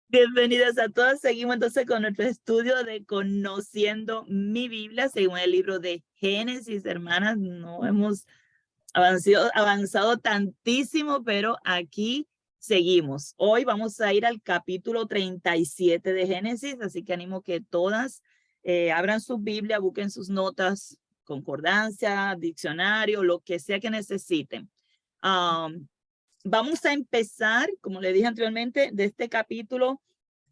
Bienvenidas a todas. Seguimos entonces con nuestro estudio de Conociendo mi Biblia, según el libro de Génesis, hermanas. No hemos avanzado tantísimo, pero aquí seguimos. Hoy vamos a ir al capítulo 37 de Génesis, así que animo que todas abran su Biblia, busquen sus notas, concordancia, diccionario, lo que sea que necesiten. Vamos a empezar, como le dije anteriormente, de este capítulo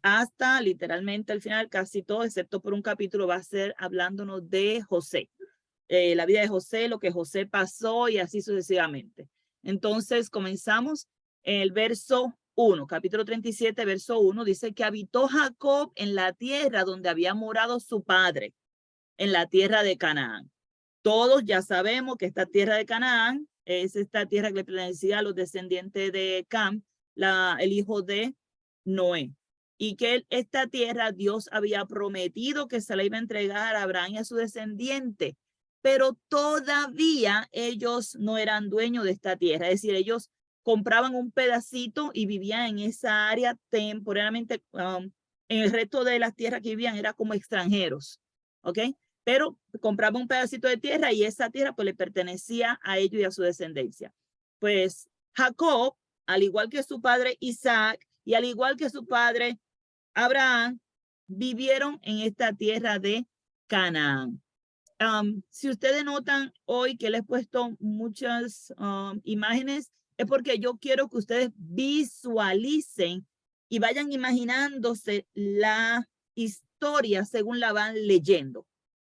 hasta literalmente al final, casi todo, excepto por un capítulo, va a ser hablándonos de José. La vida de José, lo que José pasó y así sucesivamente. Entonces, comenzamos el verso 1, capítulo 37, verso 1, dice que habitó Jacob en la tierra donde había morado su padre, en la tierra de Canaán. Todos ya sabemos que esta tierra de Canaán es esta tierra que le pertenecía a los descendientes de Cam, el hijo de Noé. Y que esta tierra Dios había prometido que se la iba a entregar a Abraham y a su descendiente, pero todavía ellos no eran dueños de esta tierra. Es decir, ellos compraban un pedacito y vivían en esa área temporalmente. En el resto de las tierras que vivían era como extranjeros, ¿ok? Pero compraba un pedacito de tierra y esa tierra pues le pertenecía a ellos y a su descendencia. Pues Jacob, al igual que su padre Isaac y al igual que su padre Abraham, vivieron en esta tierra de Canaán. Si ustedes notan hoy que les he puesto muchas imágenes, es porque yo quiero que ustedes visualicen y vayan imaginándose la historia según la van leyendo.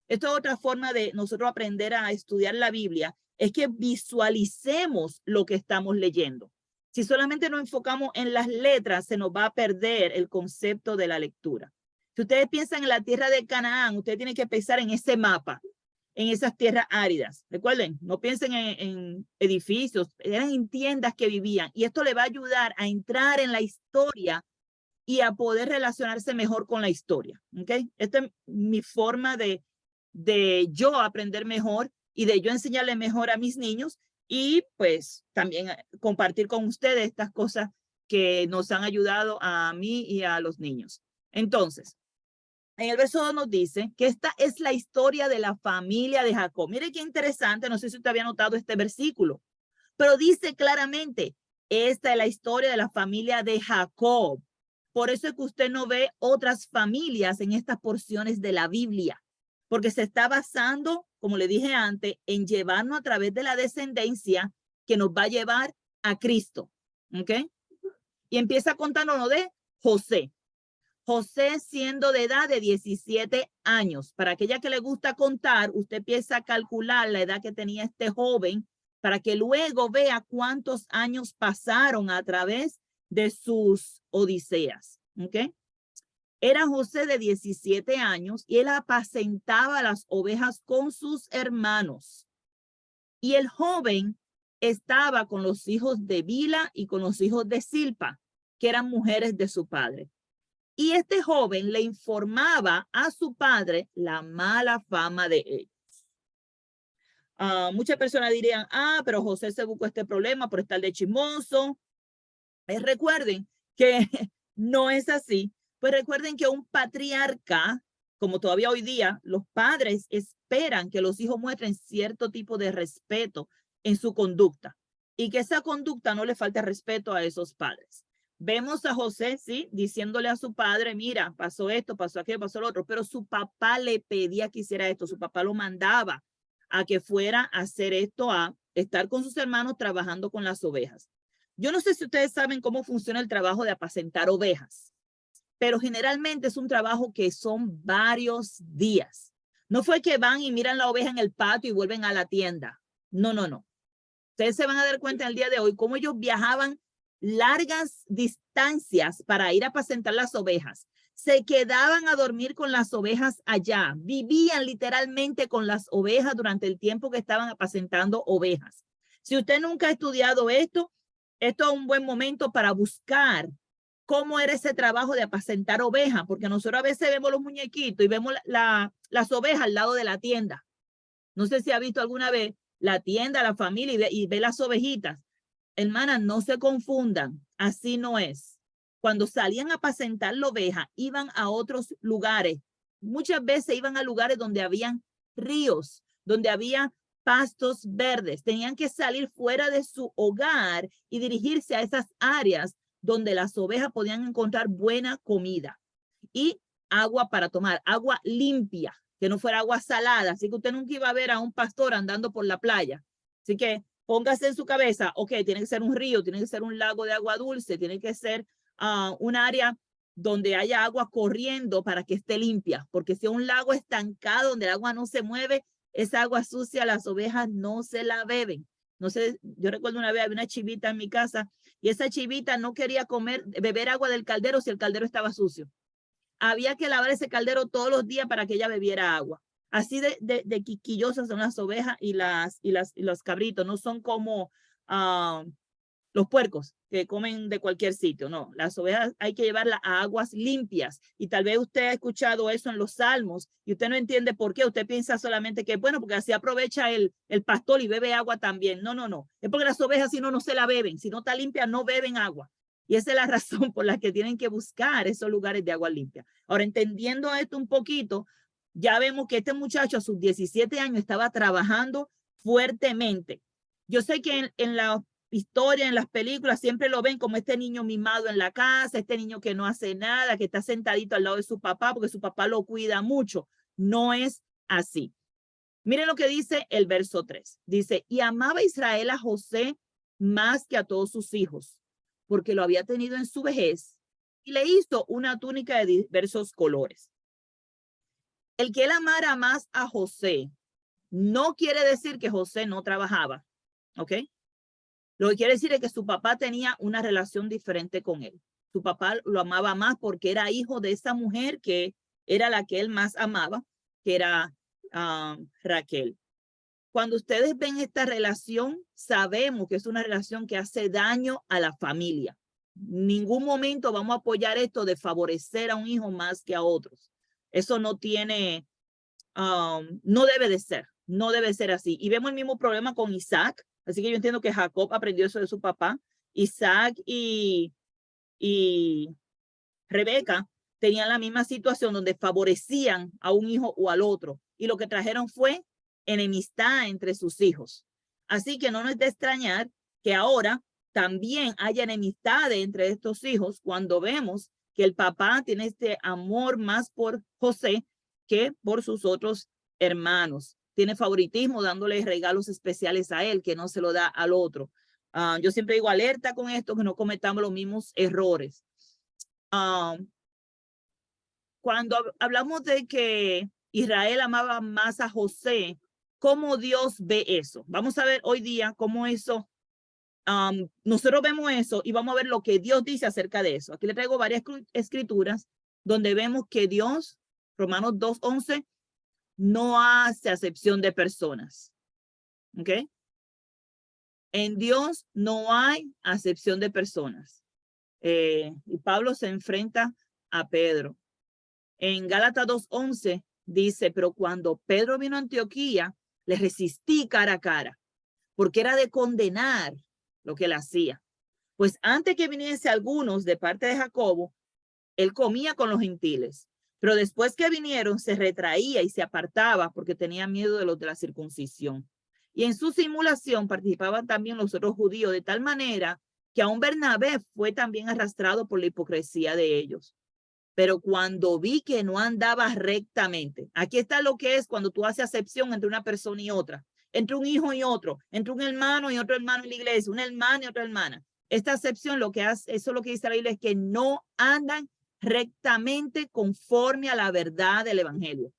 Esto es otra forma de nosotros aprender a estudiar la Biblia, es que visualicemos lo que estamos leyendo. Si solamente nos enfocamos en las letras, se nos va a perder el concepto de la lectura. Si ustedes piensan en la tierra de Canaán, ustedes tienen que pensar en ese mapa, en esas tierras áridas. Recuerden, no piensen en edificios, eran en tiendas que vivían. Y esto le va a ayudar a entrar en la historia y a poder relacionarse mejor con la historia. ¿Okay? Esta es mi forma de yo aprender mejor y de yo enseñarle mejor a mis niños y pues también compartir con ustedes estas cosas que nos han ayudado a mí y a los niños. Entonces, en el verso 2 nos dice que esta es la historia de la familia de Jacob. Mire qué interesante, no sé si usted había notado este versículo, pero dice claramente, esta es la historia de la familia de Jacob. Por eso es que usted no ve otras familias en estas porciones de la Biblia, porque se está basando, como le dije antes, en llevarnos a través de la descendencia que nos va a llevar a Cristo. ¿Ok? Y empieza contándonos de José. José siendo de edad de 17 años. Para aquella que le gusta contar, usted empieza a calcular la edad que tenía este joven para que luego vea cuántos años pasaron a través de sus odiseas. ¿Ok? Era José de 17 años y él apacentaba las ovejas con sus hermanos. Y el joven estaba con los hijos de Bila y con los hijos de Silpa, que eran mujeres de su padre. Y este joven le informaba a su padre la mala fama de ellos. Muchas personas dirían, pero José se buscó este problema por estar de chismoso. Recuerden que no es así. Pues recuerden que un patriarca, como todavía hoy día, los padres esperan que los hijos muestren cierto tipo de respeto en su conducta y que esa conducta no le falte respeto a esos padres. Vemos a José, sí, diciéndole a su padre, mira, pasó esto, pasó aquello, pasó lo otro, pero su papá le pedía que hiciera esto, su papá lo mandaba a que fuera a hacer esto, a estar con sus hermanos trabajando con las ovejas. Yo no sé si ustedes saben cómo funciona el trabajo de apacentar ovejas, pero generalmente es un trabajo que son varios días. No fue que van y miran la oveja en el patio y vuelven a la tienda. No, no, no. Ustedes se van a dar cuenta el día de hoy cómo ellos viajaban largas distancias para ir a apacentar las ovejas. Se quedaban a dormir con las ovejas allá. Vivían literalmente con las ovejas durante el tiempo que estaban apacentando ovejas. Si usted nunca ha estudiado esto es un buen momento para buscar cómo era ese trabajo de apacentar ovejas, porque nosotros a veces vemos los muñequitos y vemos las ovejas al lado de la tienda. No sé si ha visto alguna vez la tienda, la familia y ve las ovejitas. Hermanas, no se confundan, así no es. cuando salían a apacentar la oveja, iban a otros lugares. Muchas veces iban a lugares donde habían ríos, donde había pastos verdes. Tenían que salir fuera de su hogar y dirigirse a esas áreas donde las ovejas podían encontrar buena comida y agua para tomar, agua limpia, que no fuera agua salada. Así que usted nunca iba a ver a un pastor andando por la playa. Así que póngase en su cabeza, ok, tiene que ser un río, tiene que ser un lago de agua dulce, tiene que ser un área donde haya agua corriendo para que esté limpia, porque si es un lago estancado donde el agua no se mueve, esa agua sucia las ovejas no se la beben. No sé, yo recuerdo una vez había una chivita en mi casa y esa chivita no quería beber agua del caldero si el caldero estaba sucio. Había que lavar ese caldero todos los días para que ella bebiera agua. Así de quisquillosas son las ovejas y los cabritos, no son como los puercos que comen de cualquier sitio, no, las ovejas hay que llevarlas a aguas limpias y tal vez usted ha escuchado eso en los salmos y usted no entiende por qué, usted piensa solamente que bueno, porque así aprovecha el pastor y bebe agua también, no, es porque las ovejas si no se la beben, si no está limpia no beben agua y esa es la razón por la que tienen que buscar esos lugares de agua limpia. Ahora, entendiendo esto un poquito, ya vemos que este muchacho a sus 17 años estaba trabajando fuertemente. Yo sé que en la historia, en las películas, siempre lo ven como este niño mimado en la casa, este niño que no hace nada, que está sentadito al lado de su papá porque su papá lo cuida mucho. No es así. Miren lo que dice el verso 3. Dice, y amaba Israel a José más que a todos sus hijos, porque lo había tenido en su vejez y le hizo una túnica de diversos colores. El que él amara más a José no quiere decir que José no trabajaba, ¿ok? Lo que quiere decir es que su papá tenía una relación diferente con él. Su papá lo amaba más porque era hijo de esa mujer que era la que él más amaba, que era Raquel. Cuando ustedes ven esta relación, sabemos que es una relación que hace daño a la familia. En ningún momento vamos a apoyar esto de favorecer a un hijo más que a otros. Eso no tiene, no debe ser así. Y vemos el mismo problema con Isaac. Así que yo entiendo que Jacob aprendió eso de su papá. Isaac y Rebeca tenían la misma situación donde favorecían a un hijo o al otro. Y lo que trajeron fue enemistad entre sus hijos. Así que no nos es de extrañar que ahora también haya enemistad entre estos hijos cuando vemos que el papá tiene este amor más por José que por sus otros hermanos. Tiene favoritismo dándole regalos especiales a él que no se lo da al otro. Yo siempre digo alerta con esto, que no cometamos los mismos errores. Cuando hablamos de que Israel amaba más a José, ¿cómo Dios ve eso? Vamos a ver hoy día cómo eso, nosotros vemos eso y vamos a ver lo que Dios dice acerca de eso. Aquí le traigo varias escrituras donde vemos que Dios, Romanos 2:11, no hace acepción de personas. ¿Ok? En Dios no hay acepción de personas. Y Pablo se enfrenta a Pedro. En Gálatas 2:11 dice, pero cuando Pedro vino a Antioquía, le resistí cara a cara, porque era de condenar lo que él hacía. Pues antes que viniese algunos de parte de Jacobo, él comía con los gentiles, pero después que vinieron se retraía y se apartaba porque tenía miedo de los de la circuncisión. Y en su simulación participaban también los otros judíos, de tal manera que aún Bernabé fue también arrastrado por la hipocresía de ellos. Pero cuando vi que no andaba rectamente, aquí está lo que es cuando tú haces acepción entre una persona y otra, entre un hijo y otro, entre un hermano y otro hermano en la iglesia, una hermana y otra hermana. Esta acepción lo que hace, eso es lo que dice la Biblia, es que no andan rectamente conforme a la verdad del evangelio.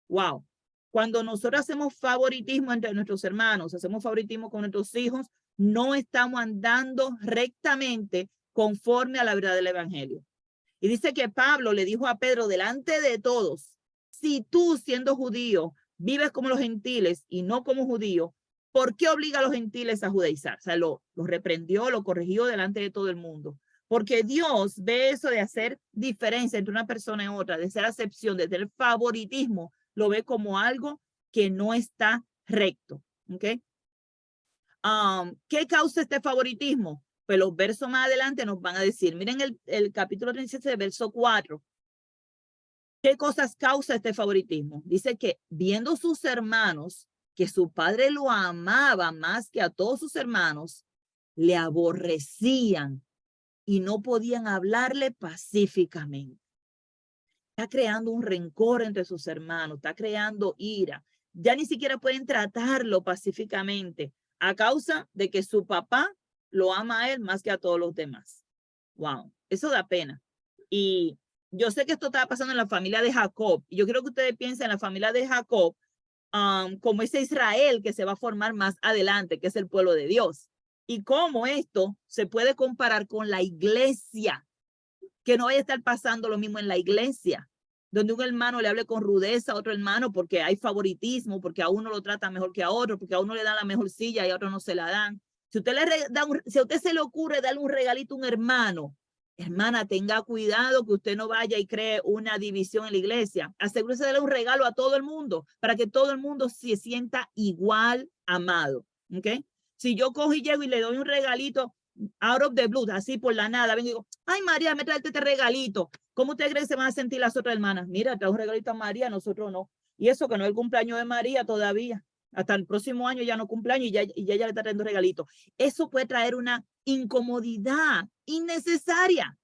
Wow. Cuando nosotros hacemos favoritismo entre nuestros hermanos, hacemos favoritismo con nuestros hijos, no estamos andando rectamente conforme a la verdad del evangelio. Y dice que Pablo le dijo a Pedro delante de todos, si tú siendo judío vives como los gentiles y no como judío, ¿por qué obliga a los gentiles a judaizar? O sea, lo reprendió, lo corrigió delante de todo el mundo. Porque Dios ve eso de hacer diferencia entre una persona y otra, de ser acepción, de tener favoritismo, lo ve como algo que no está recto. ¿Ok? ¿Qué causa este favoritismo? Pues los versos más adelante nos van a decir, miren el capítulo 37, verso 4. ¿Qué cosas causa este favoritismo? Dice que viendo sus hermanos, que su padre lo amaba más que a todos sus hermanos, le aborrecían y no podían hablarle pacíficamente. Está creando un rencor entre sus hermanos, está creando ira. Ya ni siquiera pueden tratarlo pacíficamente a causa de que su papá lo ama a él más que a todos los demás. Wow, eso da pena. Y yo sé que esto estaba pasando en la familia de Jacob. Y yo quiero que ustedes piensen en la familia de Jacob como ese Israel que se va a formar más adelante, que es el pueblo de Dios. Y cómo esto se puede comparar con la iglesia, que no vaya a estar pasando lo mismo en la iglesia, donde un hermano le hable con rudeza a otro hermano porque hay favoritismo, porque a uno lo trata mejor que a otro, porque a uno le dan la mejor silla y a otro no se la dan. Si usted si a usted se le ocurre darle un regalito a un hermano, hermana, tenga cuidado que usted no vaya y cree una división en la iglesia. Asegúrese de darle un regalo a todo el mundo para que todo el mundo se sienta igual amado. ¿Ok? Si yo cojo y llego y le doy un regalito out of the blue, así por la nada, vengo y digo, ay María, me trae este regalito. ¿Cómo usted cree que se van a sentir las otras hermanas? Mira, trae un regalito a María, nosotros no. Y eso que no es el cumpleaños de María todavía. Hasta el próximo año ya no cumpleaños y ya le está trayendo regalitos. Eso puede traer una incomodidad innecesaria.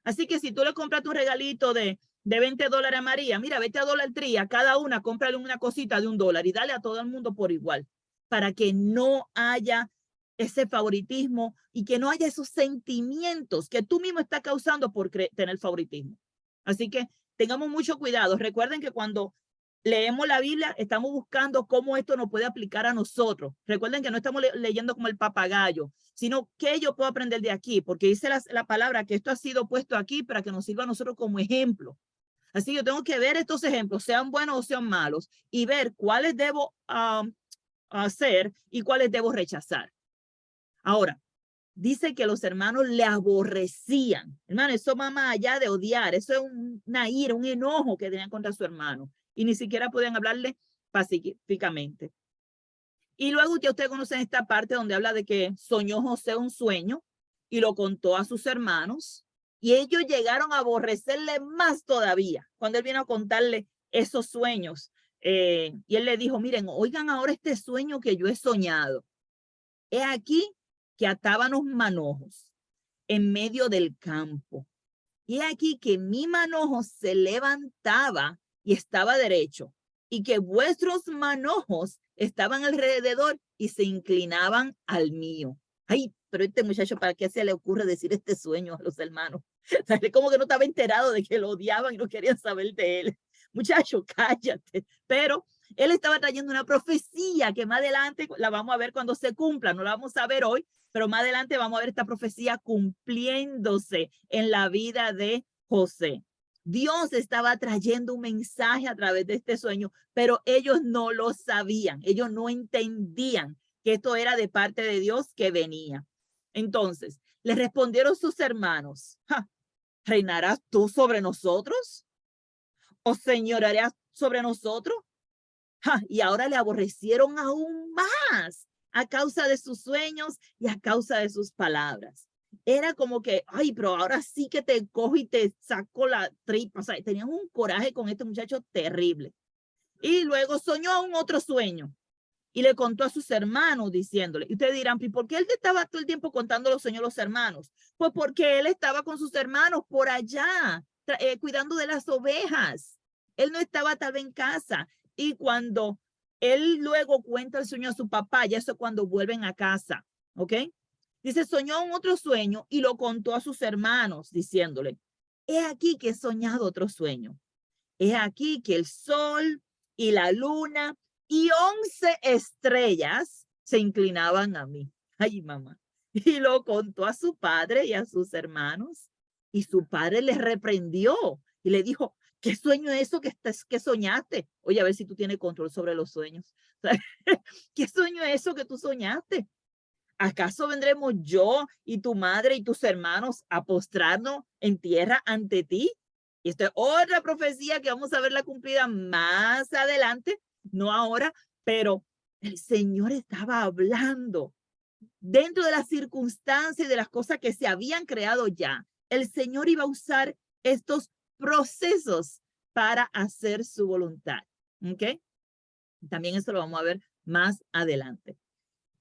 Así que si tú le compraste un regalito de $20 a María, mira, vete a Dollar Tree, a cada una, cómprale una cosita de $1 y dale a todo el mundo por igual, para que no haya ese favoritismo y que no haya esos sentimientos que tú mismo estás causando por tener favoritismo. Así que tengamos mucho cuidado. Recuerden que cuando leemos la Biblia, estamos buscando cómo esto nos puede aplicar a nosotros. Recuerden que no estamos leyendo como el papagayo, sino que yo puedo aprender de aquí, porque dice la palabra que esto ha sido puesto aquí para que nos sirva a nosotros como ejemplo. Así que yo tengo que ver estos ejemplos, sean buenos o sean malos, y ver cuáles debo hacer y cuáles debo rechazar. Ahora, dice que los hermanos le aborrecían. Hermano, eso va más allá de odiar. Eso es una ira, un enojo que tenían contra su hermano. Y ni siquiera podían hablarle pacíficamente. Y luego ya usted conoce esta parte donde habla de que soñó José un sueño y lo contó a sus hermanos. Y ellos llegaron a aborrecerle más todavía cuando él vino a contarle esos sueños. Y él le dijo, miren, oigan ahora este sueño que yo he soñado. He aquí que ataban los manojos en medio del campo. Y aquí que mi manojo se levantaba y estaba derecho, y que vuestros manojos estaban alrededor y se inclinaban al mío. Ay, pero este muchacho, ¿para qué se le ocurre decir este sueño a los hermanos? Como que no estaba enterado de que lo odiaban y no querían saber de él. Muchacho, cállate. Pero él estaba trayendo una profecía que más adelante la vamos a ver cuando se cumpla. No la vamos a ver hoy, pero más adelante vamos a ver esta profecía cumpliéndose en la vida de José. Dios estaba trayendo un mensaje a través de este sueño, pero ellos no lo sabían, ellos no entendían que esto era de parte de Dios que venía. Entonces, le respondieron sus hermanos, ¿reinarás tú sobre nosotros? ¿O señorearás sobre nosotros? Y ahora le aborrecieron aún más a causa de sus sueños y a causa de sus palabras. Era como que, ay, pero ahora sí que te cojo y te saco la tripa. O sea, tenían un coraje con este muchacho terrible. Y luego soñó un otro sueño y le contó a sus hermanos diciéndole, y ustedes dirán, ¿por qué él estaba todo el tiempo contando los sueños a los hermanos? Pues porque él estaba con sus hermanos por allá, cuidando de las ovejas. Él no estaba tal vez en casa. Y cuando él luego cuenta el sueño a su papá, ya eso cuando vuelven a casa, ¿ok? Dice, soñó un otro sueño y lo contó a sus hermanos diciéndole, he aquí que he soñado otro sueño. He aquí que el sol y la luna y 11 estrellas se inclinaban a mí. Ay, mamá. Y lo contó a su padre y a sus hermanos. Y su padre le reprendió y le dijo, ¿qué sueño es eso que soñaste? Oye, a ver si tú tienes control sobre los sueños. ¿Qué sueño es eso que tú soñaste? ¿Acaso vendremos yo y tu madre y tus hermanos a postrarnos en tierra ante ti? Y esta es otra profecía que vamos a verla cumplida más adelante, no ahora, pero el Señor estaba hablando dentro de las circunstancias y de las cosas que se habían creado ya, el Señor iba a usar estos procesos para hacer su voluntad. ¿Ok? También eso lo vamos a ver más adelante.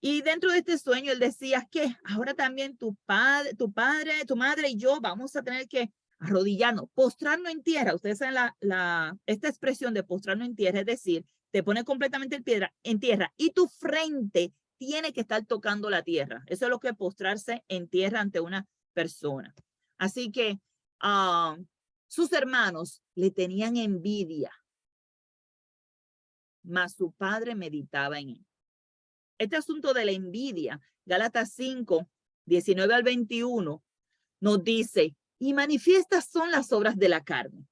Y dentro de este sueño, él decía que ahora también tu madre y yo vamos a tener que arrodillarnos, postrarnos en tierra. Ustedes saben esta expresión de postrarnos en tierra, es decir, te pones completamente en tierra y tu frente tiene que estar tocando la tierra. Eso es lo que es postrarse en tierra ante una persona. Así que sus hermanos le tenían envidia, mas su padre meditaba en él. Este asunto de la envidia, Gálatas 5, 19 al 21, nos dice, y manifiestas son las obras de la carne,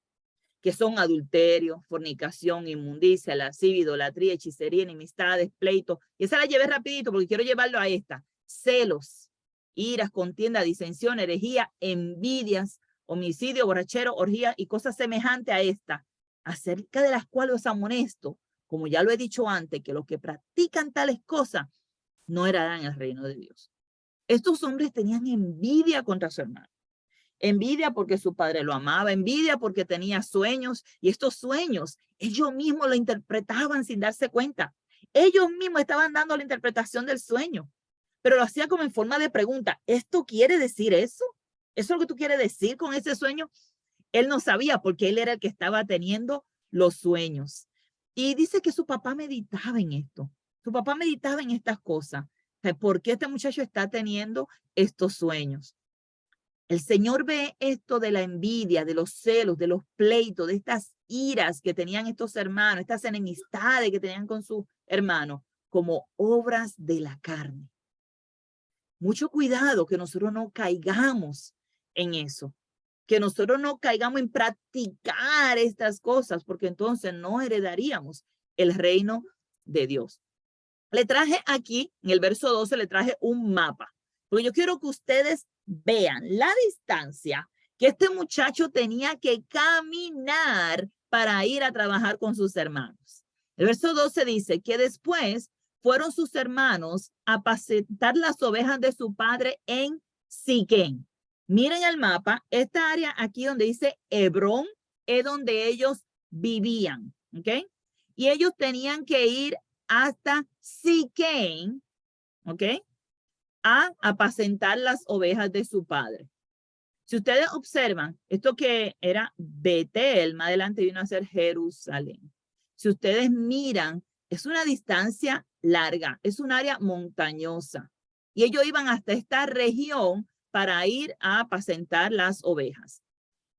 que son adulterio, fornicación, inmundicia, lascivia, idolatría, hechicería, enemistades, pleitos. Y esa la llevé rapidito porque quiero llevarlo a esta. Celos, iras, contienda, disensión, herejía, envidias, homicidio, borrachero, orgía y cosas semejantes a esta, acerca de las cuales os amonesto, como ya lo he dicho antes, que los que practican tales cosas no heredarán el reino de Dios. Estos hombres tenían envidia contra su hermano. Envidia porque su padre lo amaba, envidia porque tenía sueños y estos sueños ellos mismos lo interpretaban sin darse cuenta. Ellos mismos estaban dando la interpretación del sueño, pero lo hacía como en forma de pregunta. ¿Esto quiere decir eso? ¿Eso es lo que tú quieres decir con ese sueño? Él no sabía porque él era el que estaba teniendo los sueños. Y dice que su papá meditaba en esto. Su papá meditaba en estas cosas. ¿Por qué este muchacho está teniendo estos sueños? El Señor ve esto de la envidia, de los celos, de los pleitos, de estas iras que tenían estos hermanos, estas enemistades que tenían con sus hermanos, como obras de la carne. Mucho cuidado que nosotros no caigamos en eso, que nosotros no caigamos en practicar estas cosas, porque entonces no heredaríamos el reino de Dios. Le traje aquí, en el verso 12, le traje un mapa, porque yo quiero que ustedes vean la distancia que este muchacho tenía que caminar para ir a trabajar con sus hermanos. El verso 12 dice que después fueron sus hermanos a apacentar las ovejas de su padre en Siquén. Miren el mapa, esta área aquí donde dice Hebrón es donde ellos vivían, ¿ok? Y ellos tenían que ir hasta Siquén, ¿ok? A apacentar las ovejas de su padre. Si ustedes observan, esto que era Betel, más adelante vino a ser Jerusalén. Si ustedes miran, es una distancia larga, es un área montañosa. Y ellos iban hasta esta región para ir a apacentar las ovejas.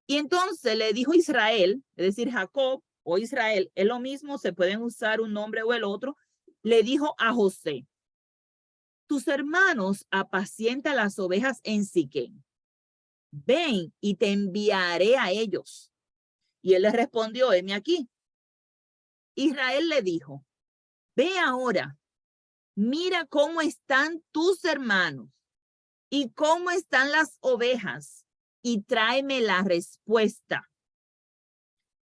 Y entonces le dijo Israel, es decir, Jacob o Israel, es lo mismo, se pueden usar un nombre o el otro, le dijo a José, tus hermanos apacientan las ovejas en Siquén. Ven y te enviaré a ellos. Y él le respondió, heme aquí. Israel le dijo, ve ahora, mira cómo están tus hermanos y cómo están las ovejas y tráeme la respuesta.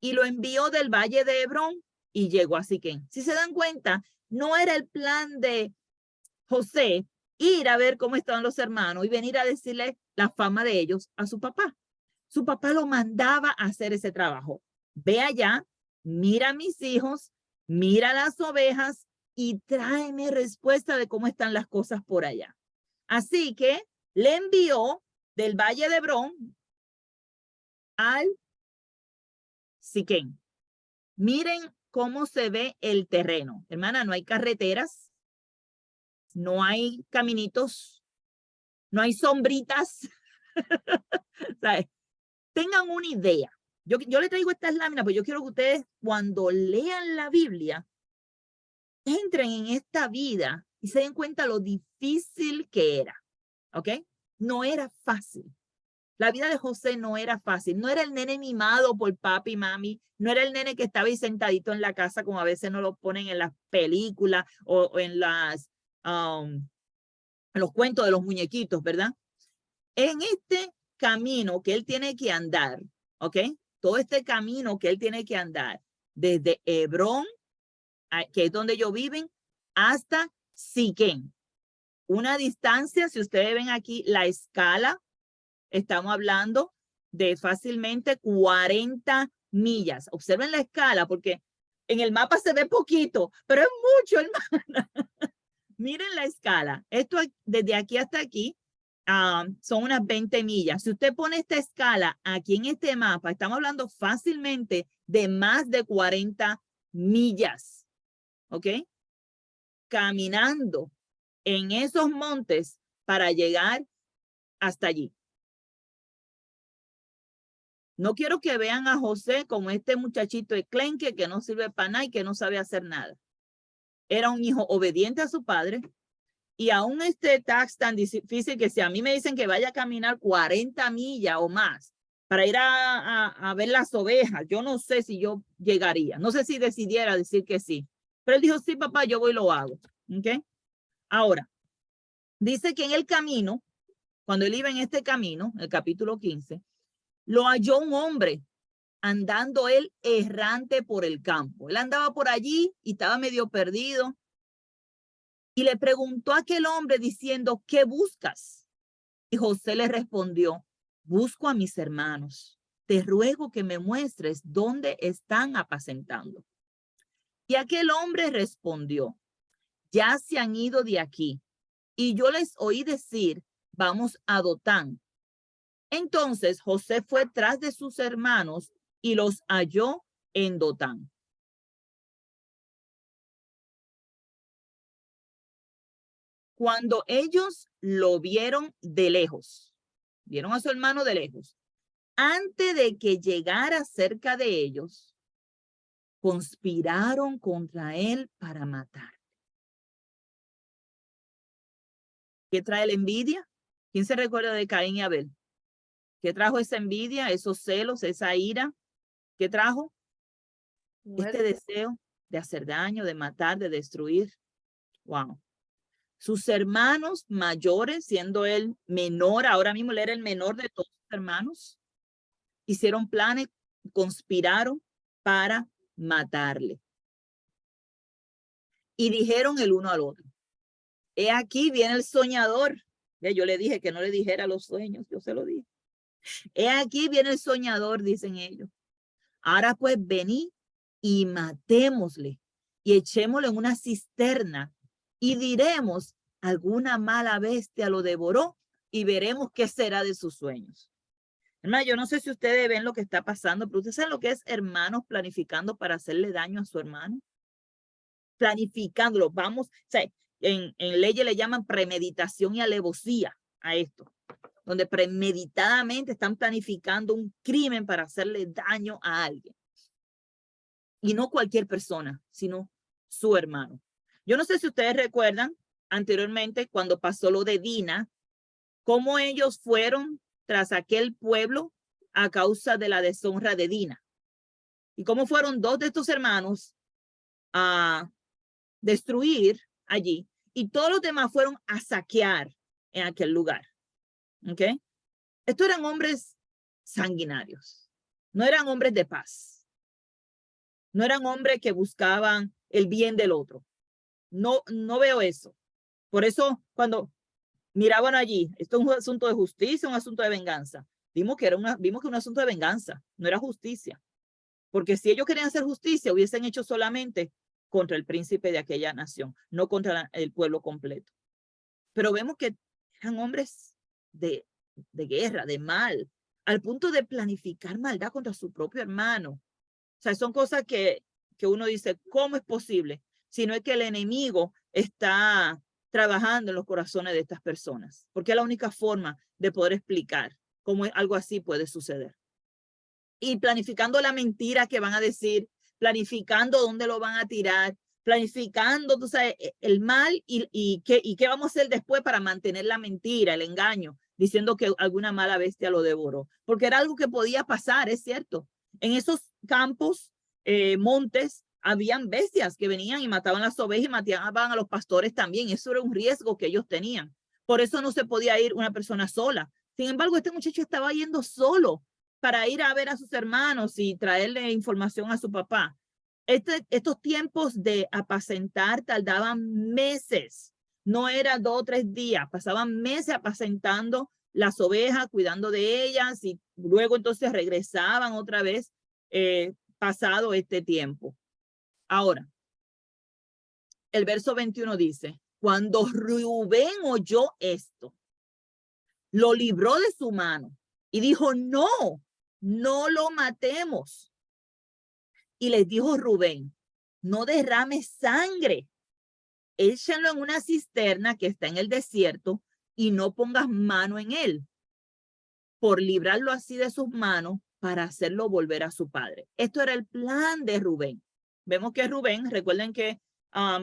Y lo envió del valle de Hebrón y llegó a Siquén. Si se dan cuenta, no era el plan de José ir a ver cómo estaban los hermanos y venir a decirle la fama de ellos a su papá. Su papá lo mandaba a hacer ese trabajo. Ve allá, mira a mis hijos, mira las ovejas y tráeme respuesta de cómo están las cosas por allá. Así que le envió del valle de Hebrón al Siquén. Miren cómo se ve el terreno. Hermana, no hay carreteras, no hay caminitos, no hay sombritas. ¿Sabes? Tengan una idea. Yo le traigo estas láminas, pero yo quiero que ustedes cuando lean la Biblia, entren en esta vida y se den cuenta lo difícil que era. ¿Ok? No era fácil. La vida de José no era fácil. No era el nene mimado por papi y mami. No era el nene que estaba ahí sentadito en la casa, como a veces nos lo ponen en las películas o en en los cuentos de los muñequitos, ¿verdad? En este camino que él tiene que andar, ¿ok? Todo este camino que él tiene que andar, desde Hebrón, que es donde ellos viven, hasta Siquén. Una distancia, si ustedes ven aquí la escala, estamos hablando de fácilmente 40 millas. Observen la escala porque en el mapa se ve poquito, pero es mucho, hermana. Miren la escala. Esto desde aquí hasta aquí son unas 20 millas. Si usted pone esta escala aquí en este mapa, estamos hablando fácilmente de más de 40 millas. ¿Ok? Caminando en esos montes para llegar hasta allí. No quiero que vean a José como este muchachito enclenque que no sirve para nada y que no sabe hacer nada. Era un hijo obediente a su padre y aún este tax tan difícil que si a mí me dicen que vaya a caminar 40 millas o más para ir a ver las ovejas, yo no sé si yo llegaría. No sé si decidiera decir que sí. Pero él dijo, sí, papá, yo voy y lo hago. ¿Ok? Ahora, dice que en el camino, cuando él iba en este camino, el capítulo 15, lo halló un hombre andando él errante por el campo. Él andaba por allí y estaba medio perdido. Y le preguntó a aquel hombre diciendo, ¿qué buscas? Y José le respondió, busco a mis hermanos. Te ruego que me muestres dónde están apacentando. Y aquel hombre respondió, ya se han ido de aquí. Y yo les oí decir, vamos a Dotán. Entonces José fue tras de sus hermanos y los halló en Dotán. Cuando ellos lo vieron de lejos, vieron a su hermano de lejos, antes de que llegara cerca de ellos, conspiraron contra él para matar. ¿Qué trae la envidia? ¿Quién se recuerda de Caín y Abel? ¿Qué trajo esa envidia, esos celos, esa ira? ¿Qué trajo? Este deseo de hacer daño, de matar, de destruir. Wow. Sus hermanos mayores, siendo él menor, ahora mismo él era el menor de todos sus hermanos, hicieron planes, conspiraron para matarle. Y dijeron el uno al otro, he aquí viene el soñador. Yo le dije que no le dijera los sueños, yo se lo dije. He aquí viene el soñador, dicen ellos. Ahora pues vení y matémosle y echémosle en una cisterna y diremos, alguna mala bestia lo devoró y veremos qué será de sus sueños. Hermano, yo no sé si ustedes ven lo que está pasando, pero ustedes saben lo que es hermanos planificando para hacerle daño a su hermano. Planificándolo, vamos, o sea, en leyes le llaman premeditación y alevosía a esto, donde premeditadamente están planificando un crimen para hacerle daño a alguien. Y no cualquier persona, sino su hermano. Yo no sé si ustedes recuerdan anteriormente cuando pasó lo de Dina, cómo ellos fueron tras aquel pueblo a causa de la deshonra de Dina. Y cómo fueron dos de estos hermanos a destruir allí y todos los demás fueron a saquear en aquel lugar. ¿Ok? Estos eran hombres sanguinarios, no eran hombres de paz, no eran hombres que buscaban el bien del otro. No veo eso. Por eso cuando miraban allí, esto es un asunto de justicia, un asunto de venganza. Vimos que era un asunto de venganza, no era justicia. Porque si ellos querían hacer justicia, hubiesen hecho solamente contra el príncipe de aquella nación, no contra el pueblo completo. Pero vemos que eran hombres de guerra, de mal, al punto de planificar maldad contra su propio hermano. O sea, son cosas que uno dice, ¿cómo es posible? Si no es que el enemigo está trabajando en los corazones de estas personas, porque es la única forma de poder explicar cómo algo así puede suceder. Y planificando la mentira que van a decir, planificando dónde lo van a tirar, planificando, tú sabes, el mal y qué vamos a hacer después para mantener la mentira, el engaño, diciendo que alguna mala bestia lo devoró, porque era algo que podía pasar, es cierto. En esos campos, montes, habían bestias que venían y mataban las ovejas y mataban a los pastores también. Eso era un riesgo que ellos tenían. Por eso no se podía ir una persona sola. Sin embargo, este muchacho estaba yendo solo para ir a ver a sus hermanos y traerle información a su papá. Estos tiempos de apacentar tardaban meses, No era 2 o 3 días, pasaban meses apacentando las ovejas, cuidando de ellas y luego entonces regresaban otra vez pasado este tiempo. Ahora, el verso 21 dice, cuando Rubén oyó esto, lo libró de su mano y dijo, no, no lo matemos. Y les dijo Rubén, no derrames sangre, échenlo en una cisterna que está en el desierto y no pongas mano en él, por librarlo así de sus manos para hacerlo volver a su padre. Esto era el plan de Rubén. Vemos que Rubén, recuerden que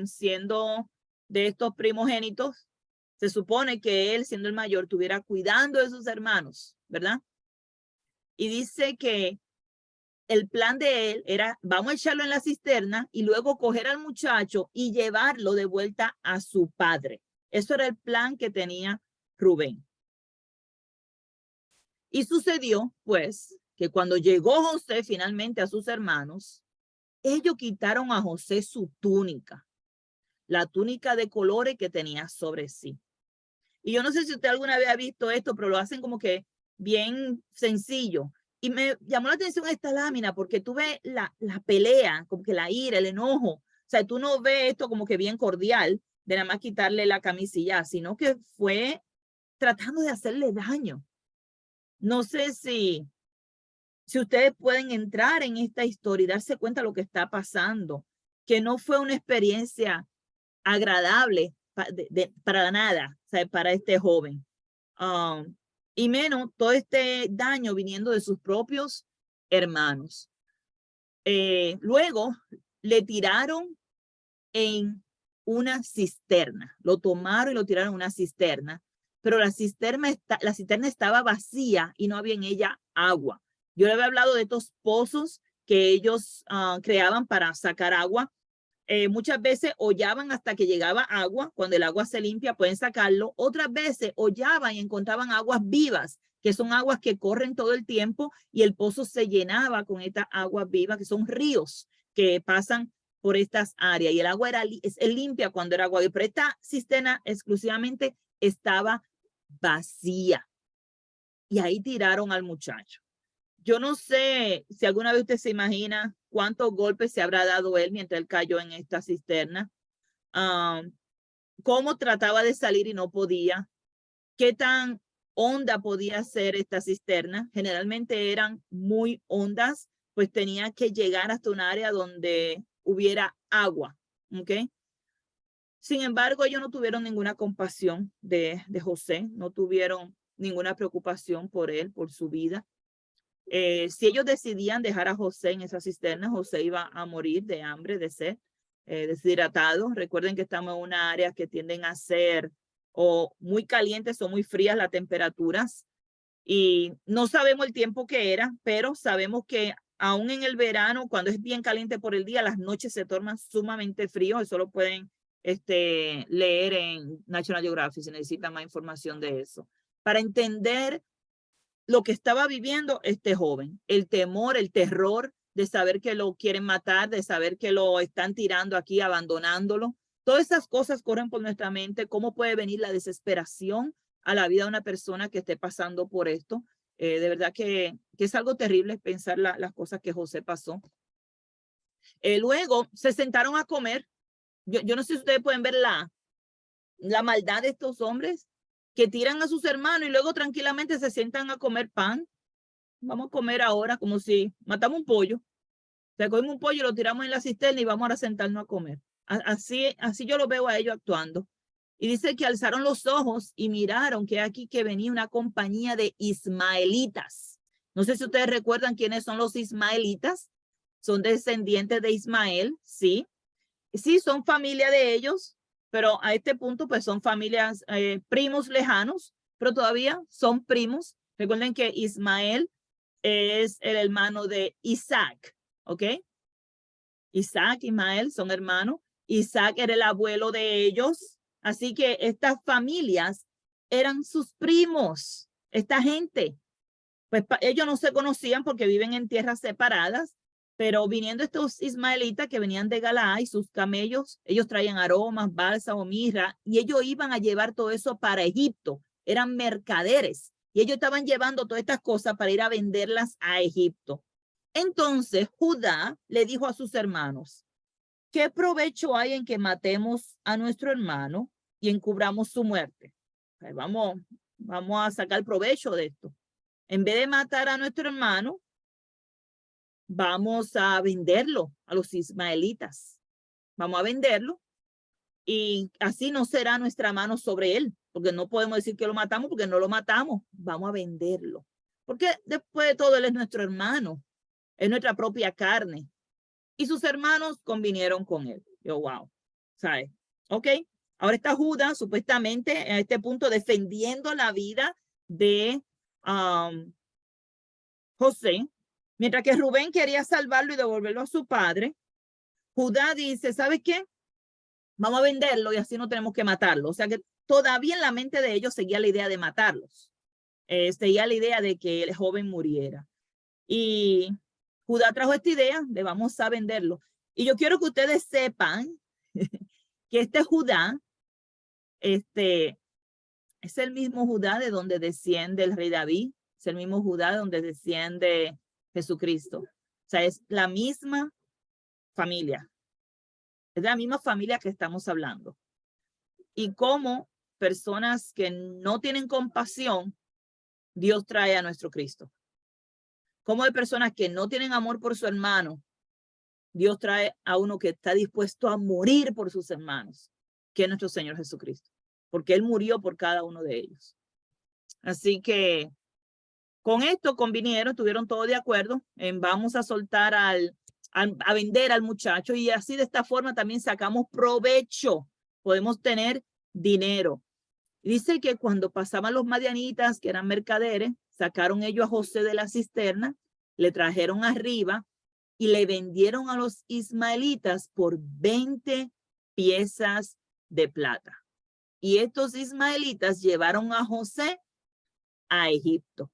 siendo de estos primogénitos, se supone que él, siendo el mayor, estuviera cuidando de sus hermanos, ¿verdad? Y dice que el plan de él era, vamos a echarlo en la cisterna y luego coger al muchacho y llevarlo de vuelta a su padre. Eso era el plan que tenía Rubén. Y sucedió, pues, que cuando llegó José finalmente a sus hermanos, ellos quitaron a José su túnica, la túnica de colores que tenía sobre sí. Y yo no sé si usted alguna vez ha visto esto, pero lo hacen como que bien sencillo. Y me llamó la atención esta lámina porque tú ves la pelea, como que la ira, el enojo. O sea, tú no ves esto como que bien cordial de nada más quitarle la camisilla, sino que fue tratando de hacerle daño. No sé si ustedes pueden entrar en esta historia y darse cuenta de lo que está pasando, que no fue una experiencia agradable para nada, o sea, para este joven. Y menos todo este daño viniendo de sus propios hermanos. Luego le tiraron en una cisterna, lo tomaron y lo tiraron en una cisterna, pero la cisterna estaba vacía y no había en ella agua. Yo le había hablado de estos pozos que ellos creaban para sacar agua. Muchas veces hollaban hasta que llegaba agua. Cuando el agua se limpia pueden sacarlo. Otras veces hollaban y encontraban aguas vivas, que son aguas que corren todo el tiempo y el pozo se llenaba con estas aguas vivas, que son ríos que pasan por estas áreas. Y el agua es limpia cuando era agua, pero esta cisterna exclusivamente estaba vacía. Y ahí tiraron al muchacho. Yo no sé si alguna vez usted se imagina cuántos golpes se habrá dado él mientras él cayó en esta cisterna. Cómo trataba de salir y no podía. Qué tan honda podía ser esta cisterna. Generalmente eran muy hondas, pues tenía que llegar hasta un área donde hubiera agua. ¿Ok? Sin embargo, ellos no tuvieron ninguna compasión de José, no tuvieron ninguna preocupación por él, por su vida. Si ellos decidían dejar a José en esa cisterna, José iba a morir de hambre, de sed, deshidratado. Recuerden que estamos en una área que tienden a ser o muy calientes o muy frías las temperaturas. Y no sabemos el tiempo que era, pero sabemos que aún en el verano, cuando es bien caliente por el día, las noches se tornan sumamente fríos. Eso lo pueden leer en National Geographic si necesitan más información de eso. Para entender lo que estaba viviendo este joven, el temor, el terror de saber que lo quieren matar, de saber que lo están tirando aquí, abandonándolo. Todas esas cosas corren por nuestra mente. ¿Cómo puede venir la desesperación a la vida de una persona que esté pasando por esto? De verdad que es algo terrible pensar las cosas que José pasó. Luego se sentaron a comer. Yo no sé si ustedes pueden ver la maldad de estos hombres que tiran a sus hermanos y luego tranquilamente se sientan a comer pan. Vamos a comer ahora como si matamos un pollo. O sea, cogemos un pollo, lo tiramos en la cisterna y vamos ahora a sentarnos a comer. Así yo lo veo a ellos actuando. Y dice que alzaron los ojos y miraron que aquí que venía una compañía de ismaelitas. No sé si ustedes recuerdan quiénes son los ismaelitas. Son descendientes de Ismael, sí. Sí, son familia de ellos, pero a este punto pues son familias, primos lejanos, pero todavía son primos. Recuerden que Ismael es el hermano de Isaac, ¿ok? Isaac y Ismael son hermanos. Isaac era el abuelo de ellos. Así que estas familias eran sus primos, esta gente. Pues ellos no se conocían porque viven en tierras separadas, Pero viniendo estos ismaelitas que venían de Galaad y sus camellos, ellos traían aromas, bálsamo, mirra, y ellos iban a llevar todo eso para Egipto. Eran mercaderes y ellos estaban llevando todas estas cosas para ir a venderlas a Egipto. Entonces Judá le dijo a sus hermanos, ¿qué provecho hay en que matemos a nuestro hermano y encubramos su muerte? Pues vamos a sacar provecho de esto. En vez de matar a nuestro hermano, vamos a venderlo a los ismaelitas. Vamos a venderlo y así no será nuestra mano sobre él, porque no podemos decir que lo matamos porque no lo matamos. Vamos a venderlo. Porque después de todo él es nuestro hermano, es nuestra propia carne. Y sus hermanos convinieron con él. Yo, wow, ¿sabes? Ok, ahora está Judas supuestamente a este punto defendiendo la vida de José, mientras que Rubén quería salvarlo y devolverlo a su padre. Judá dice, ¿sabes qué? Vamos a venderlo y así no tenemos que matarlo. O sea que todavía en la mente de ellos seguía la idea de matarlos. Seguía la idea de que el joven muriera. Y Judá trajo esta idea de vamos a venderlo. Y yo quiero que ustedes sepan que este Judá, es el mismo Judá de donde desciende el rey David, es el mismo Judá de donde desciende Jesucristo. O sea, es la misma familia. Es de la misma familia que estamos hablando. Y como personas que no tienen compasión, Dios trae a nuestro Cristo. Como de personas que no tienen amor por su hermano, Dios trae a uno que está dispuesto a morir por sus hermanos, que es nuestro Señor Jesucristo, porque Él murió por cada uno de ellos. Así que con esto convinieron, estuvieron todos de acuerdo en vamos a soltar a vender al muchacho y así de esta forma también sacamos provecho, podemos tener dinero. Dice que cuando pasaban los madianitas, que eran mercaderes, sacaron ellos a José de la cisterna, le trajeron arriba y le vendieron a los ismaelitas por 20 piezas de plata. Y estos ismaelitas llevaron a José a Egipto.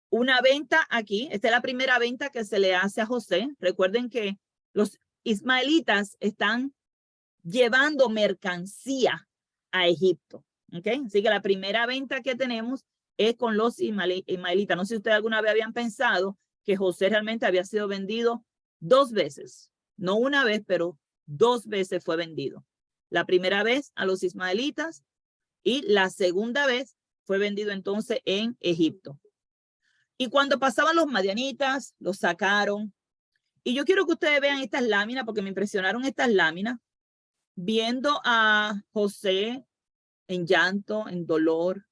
Una venta aquí, esta es la primera venta que se le hace a José. Recuerden que los ismaelitas están llevando mercancía a Egipto. ¿Okay? Así que la primera venta que tenemos es con los ismaelitas. No sé si ustedes alguna vez habían pensado que José realmente había sido vendido 2 veces. No una vez, pero 2 veces fue vendido. La primera vez a los ismaelitas y la segunda vez fue vendido entonces en Egipto. Y cuando pasaban los madianitas, los sacaron. Y yo quiero que ustedes vean estas láminas porque me impresionaron estas láminas. Viendo a José en llanto, en dolor,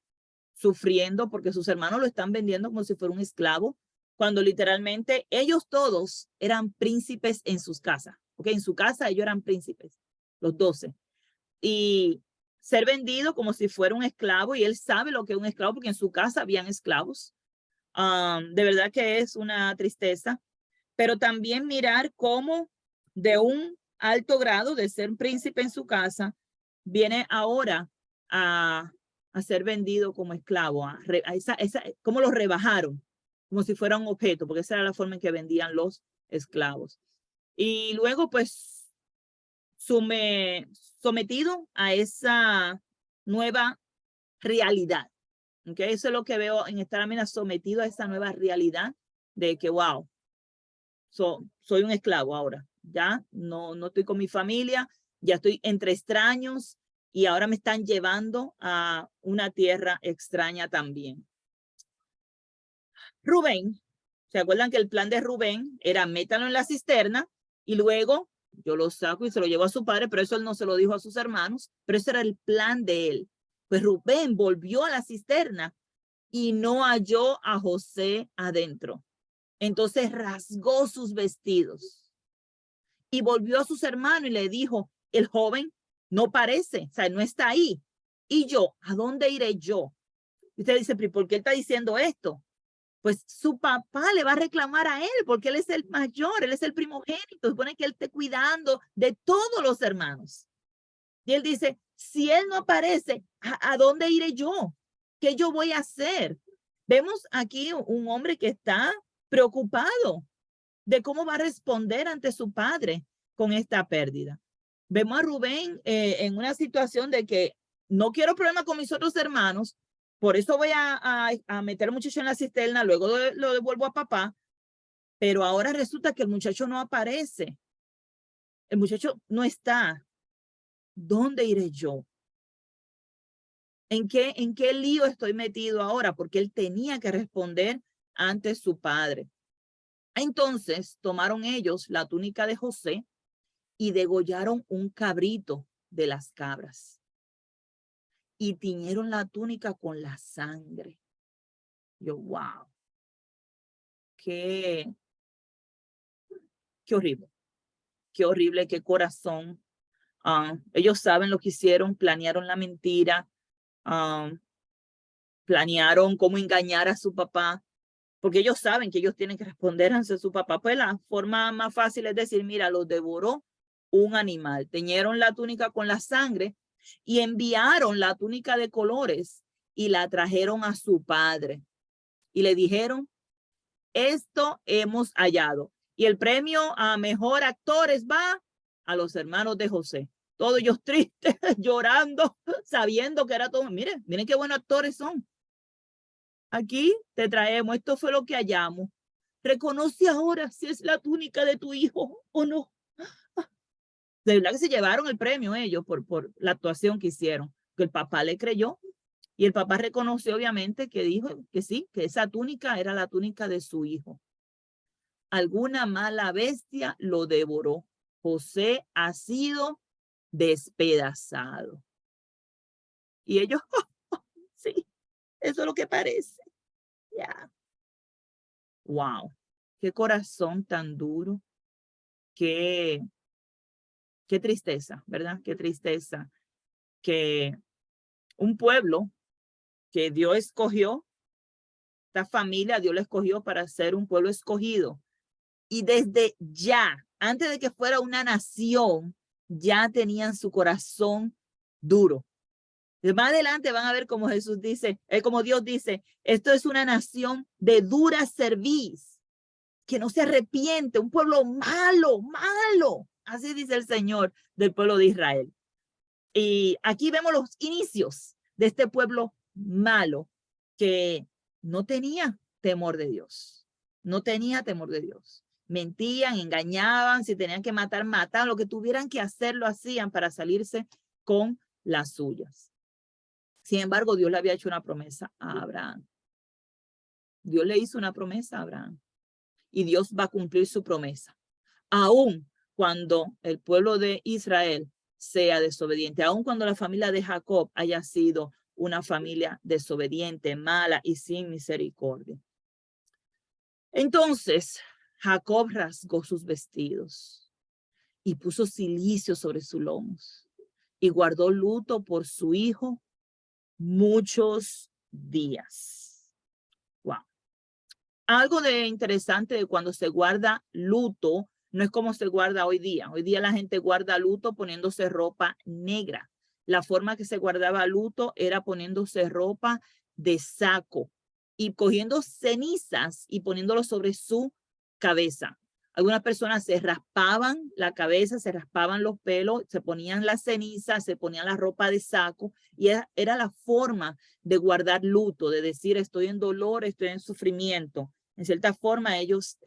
sufriendo porque sus hermanos lo están vendiendo como si fuera un esclavo, cuando literalmente ellos todos eran príncipes en sus casas. Okay, en su casa ellos eran príncipes, los 12. Y ser vendido como si fuera un esclavo, y él sabe lo que es un esclavo porque en su casa habían esclavos. De verdad que es una tristeza, pero también mirar cómo de un alto grado de ser un príncipe en su casa, viene ahora a ser vendido como esclavo, cómo lo rebajaron, como si fuera un objeto, porque esa era la forma en que vendían los esclavos. Y luego, pues, sometido a esa nueva realidad. ¿Okay? Eso es lo que veo en esta lámina, sometido a esa nueva realidad de que, wow, soy un esclavo ahora. Ya no estoy con mi familia, ya estoy entre extraños y ahora me están llevando a una tierra extraña también. Rubén, ¿se acuerdan que el plan de Rubén era métalo en la cisterna y luego yo lo saco y se lo llevo a su padre, pero eso él no se lo dijo a sus hermanos, pero ese era el plan de él. Pues Rubén volvió a la cisterna y no halló a José adentro. Entonces rasgó sus vestidos y volvió a sus hermanos y le dijo, el joven no parece, o sea, no está ahí. Y yo, ¿a dónde iré yo? Y usted dice, ¿por qué él está diciendo esto? Pues su papá le va a reclamar a él porque él es el mayor, él es el primogénito. Supone que él esté cuidando de todos los hermanos. Y él dice, si él no aparece, ¿a dónde iré yo? ¿Qué yo voy a hacer? Vemos aquí un hombre que está preocupado de cómo va a responder ante su padre con esta pérdida. Vemos a Rubén en una situación de que no quiero problemas con mis otros hermanos, por eso voy a meter al muchacho en la cisterna, luego lo devuelvo a papá, pero ahora resulta que el muchacho no aparece. El muchacho no está. ¿Dónde iré yo? ¿En qué lío estoy metido ahora? Porque él tenía que responder ante su padre. Entonces tomaron ellos la túnica de José y degollaron un cabrito de las cabras y tiñeron la túnica con la sangre. Yo, wow, qué horrible, qué corazón. Ellos saben lo que hicieron, planearon la mentira, planearon cómo engañar a su papá, porque ellos saben que ellos tienen que responder ante su papá. Pues la forma más fácil es decir, mira, los devoró un animal. Teñieron la túnica con la sangre y enviaron la túnica de colores y la trajeron a su padre. Y le dijeron, esto hemos hallado. Y el premio a mejor actores va a los hermanos de José. Todos ellos tristes, llorando, sabiendo que era todo. Miren qué buenos actores son. Aquí te traemos, esto fue lo que hallamos. Reconoce ahora si es la túnica de tu hijo o no. De verdad que se llevaron el premio ellos por la actuación que hicieron. Que el papá le creyó y el papá reconoció obviamente que dijo que sí, que esa túnica era la túnica de su hijo. Alguna mala bestia lo devoró. José ha sido despedazado. Y ellos, sí, eso es lo que parece. Ya. Wow, qué corazón tan duro, qué tristeza, ¿verdad? Qué tristeza que un pueblo que Dios escogió, esta familia Dios la escogió para ser un pueblo escogido. Y desde ya, antes de que fuera una nación, ya tenían su corazón duro. Más adelante van a ver cómo Jesús dice, como Dios dice, esto es una nación de dura cerviz, que no se arrepiente, un pueblo malo, malo. Así dice el Señor del pueblo de Israel. Y aquí vemos los inicios de este pueblo malo que no tenía temor de Dios. No tenía temor de Dios. Mentían, engañaban, si tenían que matar, mataban, lo que tuvieran que hacer lo hacían para salirse con las suyas. Sin embargo, Dios le había hecho una promesa a Abraham. Dios le hizo una promesa a Abraham y Dios va a cumplir su promesa. Aún cuando el pueblo de Israel sea desobediente, aun cuando la familia de Jacob haya sido una familia desobediente, mala y sin misericordia. Entonces, Jacob rasgó sus vestidos y puso cilicio sobre sus lomos y guardó luto por su hijo muchos días. Wow. Algo de interesante de cuando se guarda luto no es como se guarda hoy día. Hoy día la gente guarda luto poniéndose ropa negra. La forma que se guardaba luto era poniéndose ropa de saco y cogiendo cenizas y poniéndolo sobre su cabeza. Algunas personas se raspaban la cabeza, se raspaban los pelos, se ponían las cenizas, se ponían la ropa de saco y era la forma de guardar luto, de decir estoy en dolor, estoy en sufrimiento. En cierta forma ellos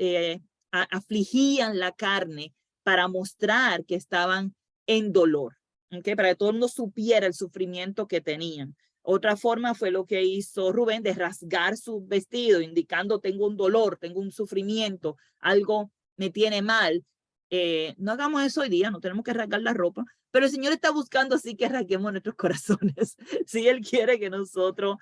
afligían la carne para mostrar que estaban en dolor, ¿okay? Para que todo el mundo supiera el sufrimiento que tenían. Otra forma fue lo que hizo Rubén de rasgar su vestido, indicando tengo un dolor, tengo un sufrimiento, algo me tiene mal. No hagamos eso hoy día, no tenemos que rasgar la ropa, pero el Señor está buscando así que rasguemos nuestros corazones. Si Él quiere que nosotros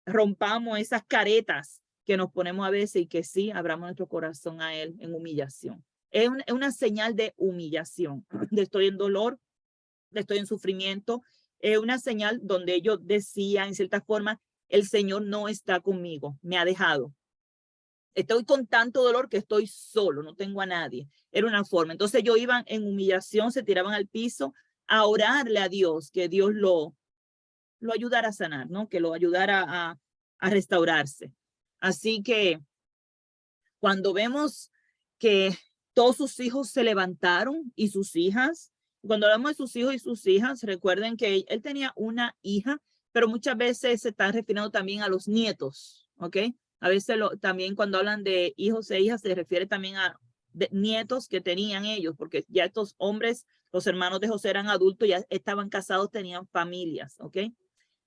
rompamos esas caretas que nos ponemos a veces y que sí abramos nuestro corazón a Él en humillación. Es una señal de humillación, de estoy en dolor, de estoy en sufrimiento. Es una señal donde ellos decían en cierta forma, el Señor no está conmigo, me ha dejado. Estoy con tanto dolor que estoy solo, no tengo a nadie. Era una forma. Entonces ellos iban en humillación, se tiraban al piso a orarle a Dios, que Dios lo lo ayudara a sanar, ¿no? Que lo ayudara a restaurarse. Así que cuando vemos que todos sus hijos se levantaron y sus hijas, cuando hablamos de sus hijos y sus hijas, recuerden que él tenía una hija, pero muchas veces se están refiriendo también a los nietos, ¿ok? A veces también cuando hablan de hijos e hijas se refiere también a nietos que tenían ellos, porque ya estos hombres, los hermanos de José eran adultos, ya estaban casados, tenían familias, ¿ok?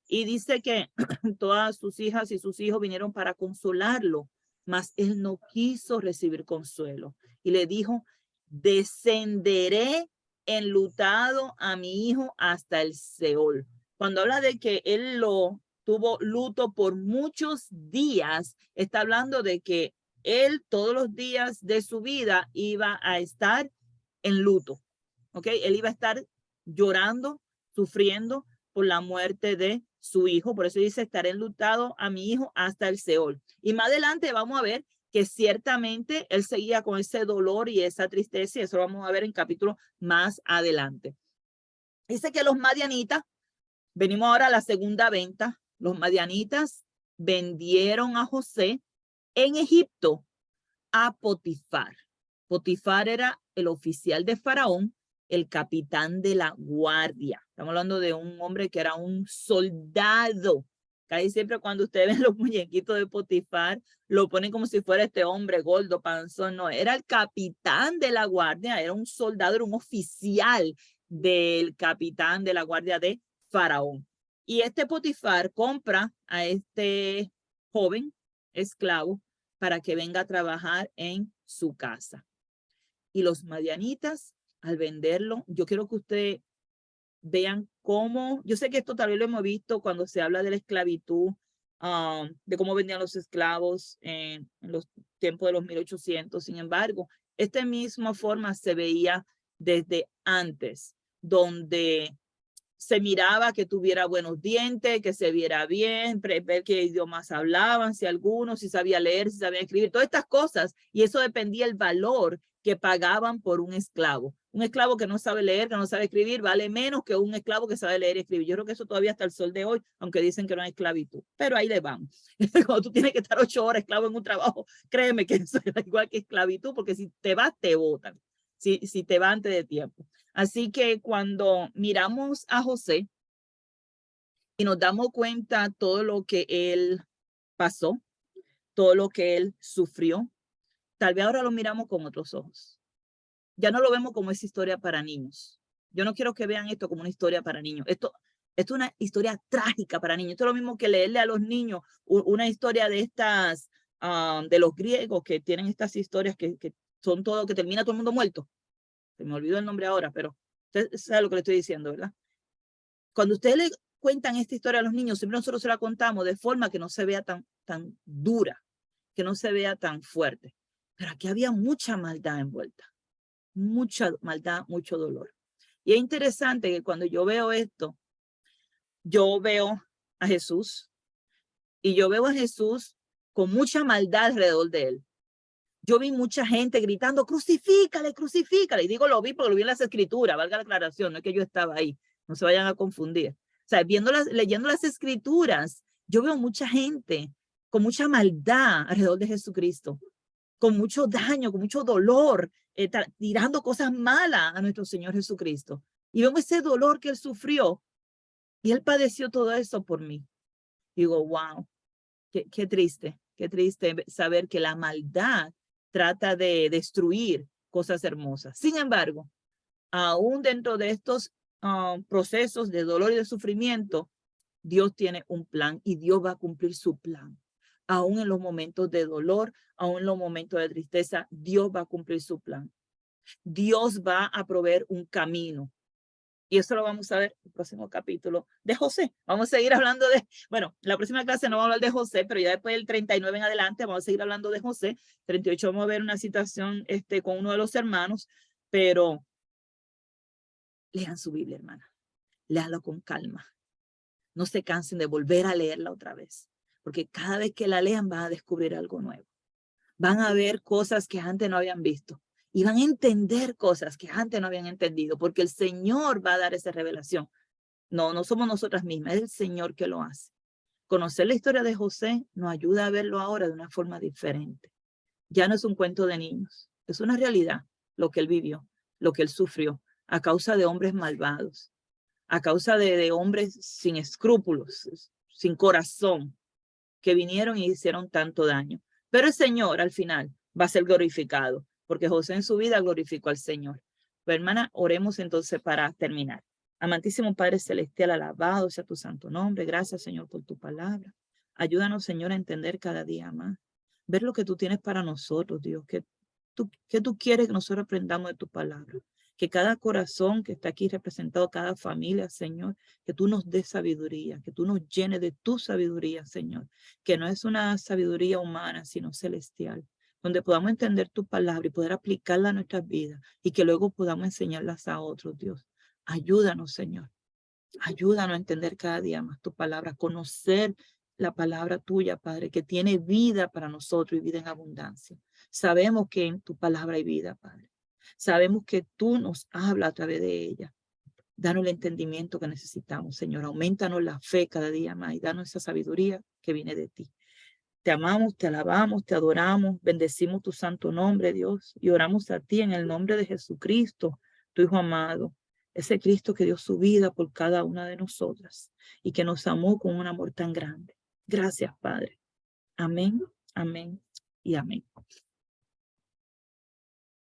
Y dice que todas sus hijas y sus hijos vinieron para consolarlo, mas él no quiso recibir consuelo. Y le dijo, descenderé enlutado a mi hijo hasta el Seol. Cuando habla de que él lo tuvo luto por muchos días, está hablando de que él todos los días de su vida iba a estar en luto. ¿Ok? Él iba a estar llorando, sufriendo por la muerte de su hijo. Por eso dice, estaré enlutado a mi hijo hasta el Seol. Y más adelante vamos a ver que ciertamente él seguía con ese dolor y esa tristeza, y eso lo vamos a ver en capítulo más adelante. Dice que los madianitas, venimos ahora a la segunda venta, los madianitas vendieron a José en Egipto a Potifar. Potifar era el oficial de Faraón, el capitán de la guardia. Estamos hablando de un hombre que era un soldado. Casi siempre cuando ustedes ven los muñequitos de Potifar, lo ponen como si fuera este hombre gordo, panzón. No, era el capitán de la guardia, era un soldado, era un oficial del capitán de la guardia de Faraón. Y este Potifar compra a este joven esclavo para que venga a trabajar en su casa. Y los madianitas, al venderlo, yo quiero que ustedes vean cómo, yo sé que esto tal vez lo hemos visto cuando se habla de la esclavitud, de cómo vendían los esclavos en los tiempos de los 1800. Sin embargo, esta misma forma se veía desde antes, donde se miraba que tuviera buenos dientes, que se viera bien, ver qué idiomas hablaban, si algunos, si sabía leer, si sabía escribir, todas estas cosas. Y eso dependía del valor que pagaban por un esclavo. Un esclavo que no sabe leer, que no sabe escribir, vale menos que un esclavo que sabe leer y escribir. Yo creo que eso todavía hasta el sol de hoy, aunque dicen que no hay esclavitud. Pero ahí le vamos. Cuando tú tienes que estar 8 horas esclavo en un trabajo, créeme que eso es igual que esclavitud, porque si te vas, te botan. Si te vas antes de tiempo. Así que cuando miramos a José y nos damos cuenta todo lo que él pasó, todo lo que él sufrió, tal vez ahora lo miramos con otros ojos. Ya no lo vemos como esa historia para niños. Yo no quiero que vean esto como una historia para niños. Esto es una historia trágica para niños. Esto es lo mismo que leerle a los niños una historia de estas, de los griegos que tienen estas historias que son todo, que termina todo el mundo muerto. Se me olvidó el nombre ahora, pero usted sabe lo que le estoy diciendo, ¿verdad? Cuando ustedes le cuentan esta historia a los niños, siempre nosotros se la contamos de forma que no se vea tan dura, que no se vea tan fuerte. Pero aquí había mucha maldad envuelta, mucha maldad, mucho dolor. Y es interesante que cuando yo veo esto, yo veo a Jesús y yo veo a Jesús con mucha maldad alrededor de él. Yo vi mucha gente gritando, crucifícale, crucifícale. Y digo, lo vi porque lo vi en las escrituras, valga la aclaración, no es que yo estaba ahí, no se vayan a confundir. O sea, leyendo las escrituras, yo veo mucha gente con mucha maldad alrededor de Jesucristo, con mucho daño, con mucho dolor, tirando cosas malas a nuestro Señor Jesucristo. Y vemos ese dolor que él sufrió y él padeció todo eso por mí. Digo, wow, qué triste saber que la maldad trata de destruir cosas hermosas. Sin embargo, aún dentro de estos procesos de dolor y de sufrimiento, Dios tiene un plan y Dios va a cumplir su plan. Aún en los momentos de dolor, aún en los momentos de tristeza, Dios va a cumplir su plan. Dios va a proveer un camino. Y eso lo vamos a ver en el próximo capítulo de José. Vamos a seguir hablando de, bueno, la próxima clase no vamos a hablar de José, pero ya después del 39 en adelante vamos a seguir hablando de José. 38 vamos a ver una situación con uno de los hermanos, pero lean su Biblia, hermana. Léanlo con calma. No se cansen de volver a leerla otra vez, porque cada vez que la lean van a descubrir algo nuevo. Van a ver cosas que antes no habían visto. Y van a entender cosas que antes no habían entendido, porque el Señor va a dar esa revelación. No, no somos nosotras mismas, es el Señor que lo hace. Conocer la historia de José nos ayuda a verlo ahora de una forma diferente. Ya no es un cuento de niños, es una realidad lo que él vivió, lo que él sufrió a causa de hombres malvados, a causa de hombres sin escrúpulos, sin corazón, que vinieron y hicieron tanto daño. Pero el Señor al final va a ser glorificado, porque José en su vida glorificó al Señor. Pero hermana, oremos entonces para terminar. Amantísimo Padre Celestial, alabado sea tu santo nombre. Gracias, Señor, por tu palabra. Ayúdanos, Señor, a entender cada día más. Ver lo que tú tienes para nosotros, Dios, que tú quieres que nosotros aprendamos de tu palabra. Que cada corazón que está aquí representado, cada familia, Señor, que tú nos des sabiduría, que tú nos llenes de tu sabiduría, Señor, que no es una sabiduría humana, sino celestial, donde podamos entender tu palabra y poder aplicarla a nuestras vidas y que luego podamos enseñarlas a otros, Dios. Ayúdanos, Señor. Ayúdanos a entender cada día más tu palabra, conocer la palabra tuya, Padre, que tiene vida para nosotros y vida en abundancia. Sabemos que en tu palabra hay vida, Padre. Sabemos que tú nos hablas a través de ella. Danos el entendimiento que necesitamos, Señor. Aumentanos la fe cada día más y danos esa sabiduría que viene de ti. Te amamos, te alabamos, te adoramos, bendecimos tu santo nombre, Dios, y oramos a ti en el nombre de Jesucristo, tu Hijo amado, ese Cristo que dio su vida por cada una de nosotras y que nos amó con un amor tan grande. Gracias, Padre. Amén, amén y amén.